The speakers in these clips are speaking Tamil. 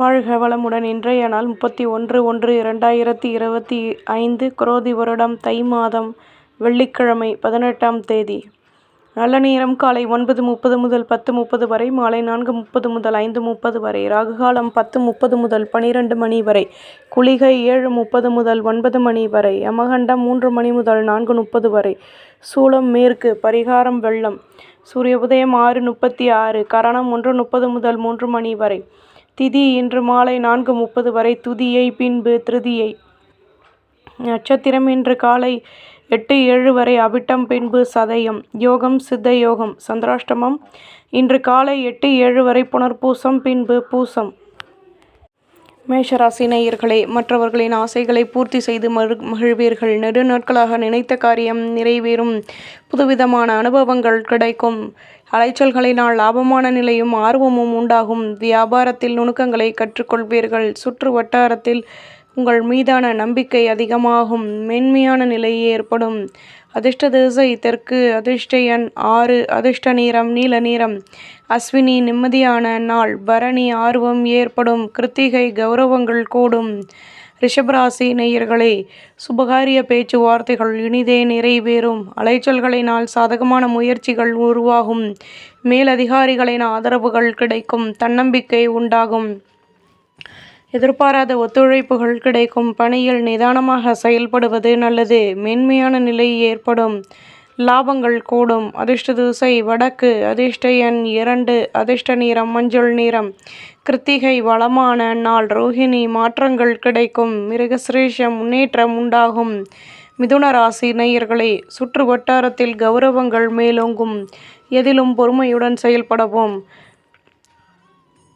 வாழ்க வளமுடன். இன்றைய நாள் 31/1/2025 குரோதி வருடம் தை மாதம் வெள்ளிக்கிழமை 18ஆம் தேதி. நல்ல நேரம் காலை 9:30 முதல் 10:30 வரை, மாலை 4:30 முதல் 5:30 வரை, ராகுகாலம் 10:30 முதல் 12 மணி வரை, குளிகை 7:30 முதல் 9 மணி வரை, யமகண்டம் 3 மணி முதல் 4:30 வரை, சூலம் மேற்கு, பரிகாரம் வெள்ளம், சூரிய உதயம் 6:36, கரணம் 1:30 முதல் 3 மணி வரை, திதி இன்று மாலை 4:30 வரை, துதியை பின்பு திருதியை, நட்சத்திரம் இன்று காலை 8:07 வரை, அவிட்டம் பின்பு சதயம், யோகம் சித்த யோகம், சந்திராஷ்டமம் இன்று காலை 8:07 வரை, புனர்பூசம் பின்பு பூசம். மேஷராசி நேயர்களே, மற்றவர்களின் ஆசைகளை பூர்த்தி செய்து மகிழ்வீர்கள். நெடுநாட்களாக நினைத்த காரியம் நிறைவேறும். புதுவிதமான அனுபவங்கள் கிடைக்கும். அலைச்சல்களினால் லாபமான நிலையும் ஆர்வமும் உண்டாகும். வியாபாரத்தில் நுணுக்கங்களை கற்றுக்கொள்வீர்கள். சுற்று வட்டாரத்தில் உங்கள் மீதான நம்பிக்கை அதிகமாகும். மேன்மையான நிலை ஏற்படும். அதிர்ஷ்ட திசை தெற்கு, அதிர்ஷ்ட எண் 6, அதிர்ஷ்ட நிறம் நீல நிறம். அஸ்வினி நிம்மதியான நாள், பரணி ஆர்வம் ஏற்படும், கிருத்திகை கௌரவங்கள் கூடும். ரிஷபராசி நேயர்களே, சுபகாரிய பேச்சுவார்த்தைகள் இனிதே நிறைவேறும். அலைச்சல்களினால் சாதகமான முயற்சிகள் உருவாகும். மேலதிகாரிகளின் ஆதரவுகள் கிடைக்கும். தன்னம்பிக்கை உண்டாகும். எதிர்பாராத ஒத்துழைப்புகள் கிடைக்கும். பணியில் நிதானமாக செயல்படுவது நல்லது. மேன்மையான நிலை ஏற்படும். லாபங்கள் கூடும். அதிர்ஷ்ட திசை வடக்கு, அதிர்ஷ்ட எண் 2, அதிர்ஷ்ட நிறம் மஞ்சள் நிறம். கிருத்திகை வளமான நாள், ரோஹிணி மாற்றங்கள் கிடைக்கும். மிருகசிரேஷம் முன்னேற்றம் உண்டாகும். மிதுன ராசி நேயர்களே, சுற்று வட்டாரத்தில் கௌரவங்கள் மேலோங்கும். எதிலும் பொறுமையுடன் செயல்படவும்.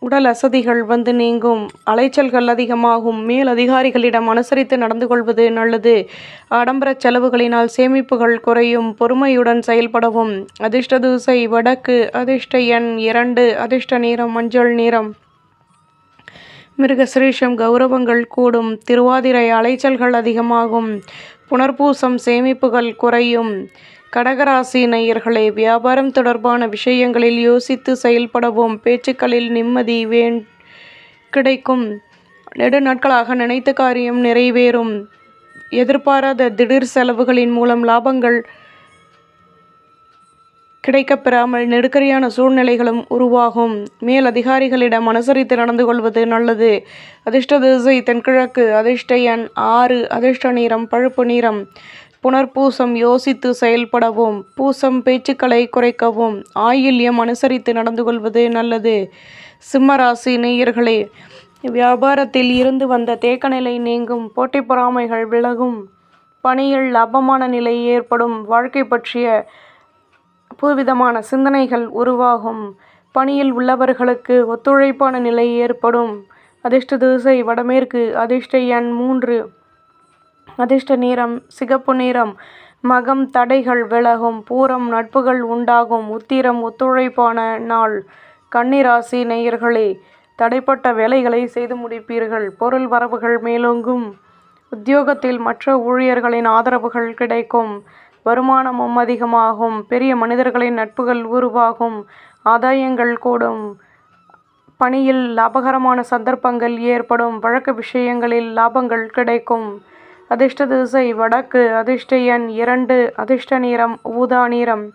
உடல் அசதிகள் வந்து நீங்கும். அலைச்சல்கள் அதிகமாகும். மேல் அதிகாரிகளிடம் அனுசரித்து நடந்து கொள்வது நல்லது. ஆடம்பர செலவுகளினால் சேமிப்புகள் குறையும். பொறுமையுடன் செயல்படவும். அதிர்ஷ்ட திசை வடக்கு, அதிர்ஷ்ட எண் 2, அதிர்ஷ்ட நிறம் மஞ்சள் நிறம். மிருகசிரேஷம் கௌரவங்கள் கூடும். திருவாதிரை அலைச்சல்கள் அதிகமாகும். புனர்பூசம் சேமிப்புகள் குறையும். கடகராசி நேயர்களே, வியாபாரம் தொடர்பான விஷயங்களில் யோசித்து செயல்படவும். பேச்சுக்களில் நிம்மதி கிடைக்கும். நெடுநாட்களாக நினைத்த காரியம் நிறைவேறும். எதிர்பாராத திடீர் செலவுகளின் மூலம் லாபங்கள் கிடைக்கப்பெறாமல் நெருக்கடியான சூழ்நிலைகளும் உருவாகும். மேல் அதிகாரிகளிடம் அனுசரித்து நடந்து கொள்வது நல்லது. அதிர்ஷ்ட திசை தென்கிழக்கு, அதிர்ஷ்ட எண் 6, அதிர்ஷ்ட நிறம் பழுப்பு நிறம். புனர்பூசம் யோசித்து செயல்படவும். பூசம் பேச்சுக்களை குறைக்கவும். ஆயில்யம் அனுசரித்து நடந்து கொள்வது நல்லது. சிம்மராசி நேயர்களே, வியாபாரத்தில் இருந்து வந்த தேக்க நிலை நீங்கும். போட்டி பொறாமைகள் விலகும். பணியில் லாபமான நிலை ஏற்படும். வாழ்க்கை பற்றிய புதுவிதமான சிந்தனைகள் உருவாகும். பணியில் உள்ளவர்களுக்கு ஒத்துழைப்பான நிலை ஏற்படும். அதிர்ஷ்ட திசை வடமேற்கு, அதிர்ஷ்ட எண் 3, அதிர்ஷ்ட நிறம் சிகப்பு நிறம். மகம் தடைகள் விலகும். பூரம் நட்புகள் உண்டாகும். உத்திரம் ஒத்துழைப்பான நாள். கன்னிராசி நேயர்களே, தடைப்பட்ட வேலைகளை செய்து முடிப்பீர்கள். பொருள் வரவுகள் மேலோங்கும். உத்தியோகத்தில் மற்ற ஊழியர்களின் ஆதரவுகள் கிடைக்கும். வருமானமும் அதிகமாகும். பெரிய மனிதர்களின் நட்புகள் உருவாகும். ஆதாயங்கள் கூடும். பணியில் லாபகரமான சந்தர்ப்பங்கள் ஏற்படும். வழக்கு விஷயங்களில் லாபங்கள் கிடைக்கும். அதிர்ஷ்ட திசை வடக்கு, அதிர்ஷ்ட எண் 2, அதிர்ஷ்ட நிறம் ஊதா நிறம்.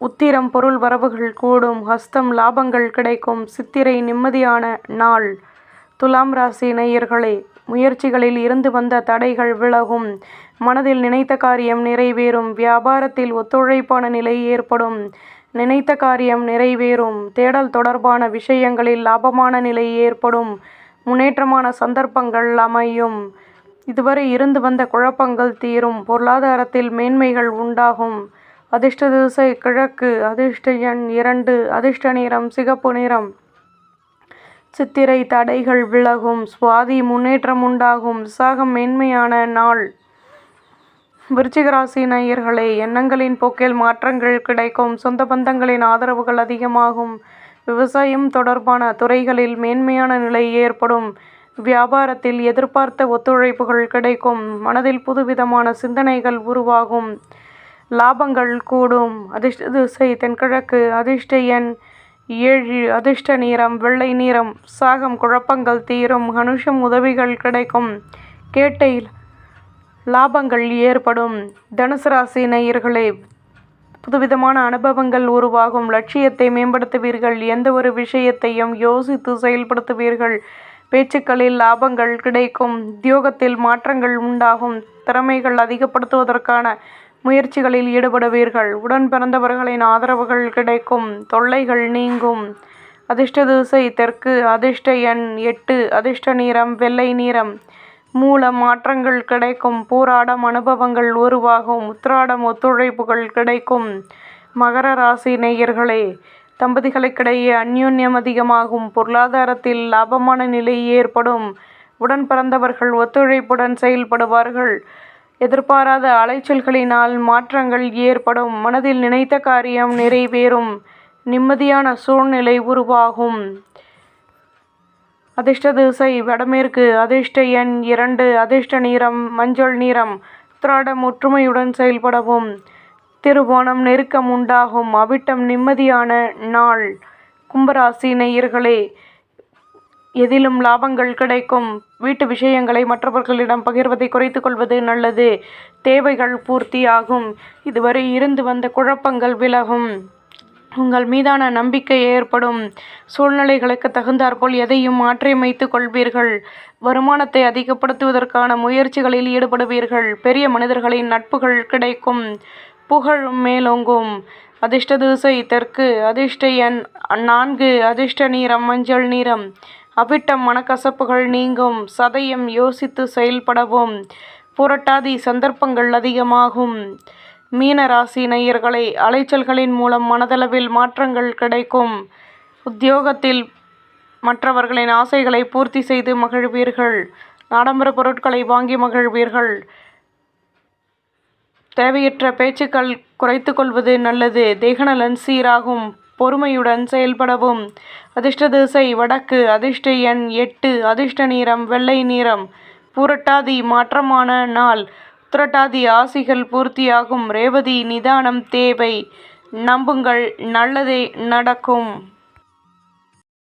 உத்திரம் பொருள் வரவுகள் கூடும். ஹஸ்தம் லாபங்கள் கிடைக்கும். சித்திரை நிம்மதியான நாள். துலாம் ராசி நேயர்களே, முயற்சிகளில் இருந்து வந்த தடைகள் விலகும். மனதில் நினைத்த காரியம் நிறைவேறும். வியாபாரத்தில் ஒத்துழைப்பான நிலை ஏற்படும். நினைத்த காரியம் நிறைவேறும். தேடல் தொடர்பான விஷயங்களில் லாபமான நிலை ஏற்படும். முன்னேற்றமான சந்தர்ப்பங்கள் அமையும். இதுவரை இருந்து வந்த குழப்பங்கள் தீரும். பொருளாதாரத்தில் மேன்மைகள் உண்டாகும். அதிர்ஷ்ட திசை கிழக்கு, அதிர்ஷ்ட எண் 2, அதிர்ஷ்ட நிறம் சிகப்பு நிறம். சித்திரை தடைகள் விலகும். சுவாதி முன்னேற்றம் உண்டாகும். விசாகம் மேன்மையான நாள். விருச்சிகராசி நேயர்களே, எண்ணங்களின் போக்கில் மாற்றங்கள் கிடைக்கும். சொந்த பந்தங்களின் ஆதரவுகள் அதிகமாகும். விவசாயம் தொடர்பான துறைகளில் மேன்மையான நிலை ஏற்படும். வியாபாரத்தில் எதிர்பார்த்த ஒத்துழைப்புகள் கிடைக்கும். மனதில் புதுவிதமான சிந்தனைகள் உருவாகும். லாபங்கள் கூடும். அதிர்ஷ்ட திசை தென்கிழக்கு, அதிர்ஷ்ட எண் 7 அதிர்ஷ்ட நிறம் வெள்ளை நிறம். சாகம் குழப்பங்கள் தீரும். அனுஷம் உதவிகள் கிடைக்கும். கேட்டை லாபங்கள் ஏற்படும். தனுசு ராசி நேயர்களே, புதுவிதமான அனுபவங்கள் உருவாகும். லட்சியத்தை மேம்படுத்துவீர்கள். எந்த ஒரு விஷயத்தையும் யோசித்து செயல்படுத்துவீர்கள். பேச்சுக்களில் லாபங்கள் கிடைக்கும். உத்தியோகத்தில் மாற்றங்கள் உண்டாகும். திறமைகள் அதிகப்படுத்துவதற்கான முயற்சிகளில் ஈடுபடுவீர்கள். உடன் பிறந்தவர்களின் ஆதரவுகள் கிடைக்கும். தொல்லைகள் நீங்கும். அதிர்ஷ்ட திசை தெற்கு. அதிர்ஷ்ட எண் 8. அதிர்ஷ்ட நிறம் வெள்ளை நிறம். மூலம் மாற்றங்கள் கிடைக்கும். பூராடம் அனுபவங்கள் உருவாகும். உத்திராடம் ஒத்துழைப்புகள் கிடைக்கும். மகர ராசி நேயர்களே, தம்பதிகளுக்கிடையே அந்யோன்யம் அதிகமாகும். பொருளாதாரத்தில் லாபமான நிலை ஏற்படும். உடன் பிறந்தவர்கள் ஒத்துழைப்புடன் செயல்படுவார்கள். எதிர்பாராத அலைச்சல்களினால் மாற்றங்கள் ஏற்படும். மனதில் நினைத்த காரியம் நிறைவேறும். நிம்மதியான சூழ்நிலை உருவாகும். அதிர்ஷ்ட திசை வடமேற்கு. அதிர்ஷ்ட எண் 2. அதிர்ஷ்ட நிறம் மஞ்சள் நிறம். உத்திராடம் ஒற்றுமையுடன் செயல்படவும். திருவோணம் நெருக்கம் உண்டாகும். அவிட்டம் நிம்மதியான நாள். கும்பராசி நேயர்களே, எதிலும் லாபங்கள் கிடைக்கும். வீட்டு விஷயங்களை மற்றவர்களிடம் பகிர்வதை குறைத்து கொள்வது நல்லது. தேவைகள் பூர்த்தியாகும். இதுவரை இருந்து வந்த குழப்பங்கள் விலகும். உங்கள் மீதான நம்பிக்கை ஏற்படும். சூழ்நிலைகளுக்கு தகுந்தாற்போல் எதையும் மாற்றியமைத்துக் கொள்வீர்கள். வருமானத்தை அதிகப்படுத்துவதற்கான முயற்சிகளில் ஈடுபடுவீர்கள். பெரிய மனிதர்களின் நட்புகள் கிடைக்கும். புகழும் மேலோங்கும். அதிர்ஷ்ட திசை தெற்கு. அதிர்ஷ்ட எண் 4. அதிர்ஷ்ட நிறம் மஞ்சள் நிறம். அவிட்டம் மனக்கசப்புகள் நீங்கும். சதயம் யோசித்து செயல்படவும். புரட்டாதி சந்தர்ப்பங்கள் அதிகமாகும். மீன ராசி நேயர்களே, அலைச்சல்களின் மூலம் மனதளவில் மாற்றங்கள் கிடைக்கும். உத்தியோகத்தில் மற்றவர்களின் ஆசைகளை பூர்த்தி செய்து மகிழ்வீர்கள். ஆடம்பர பொருட்களை வாங்கி மகிழ்வீர்கள். தேவையற்ற பேச்சுக்கள் குறைத்து கொள்வது நல்லது. தேகநலன் சீராகும். பொறுமையுடன் செயல்படவும். அதிர்ஷ்ட திசை வடக்கு. அதிர்ஷ்ட எண் 8. அதிர்ஷ்ட நிறம் வெள்ளை நிறம். பூரட்டாதி மாற்றமான நாள். உத்திரட்டாதி ஆசிகள் பூர்த்தியாகும். ரேவதி நிதானம் தேவை. நம்புங்கள், நல்லதே நடக்கும்.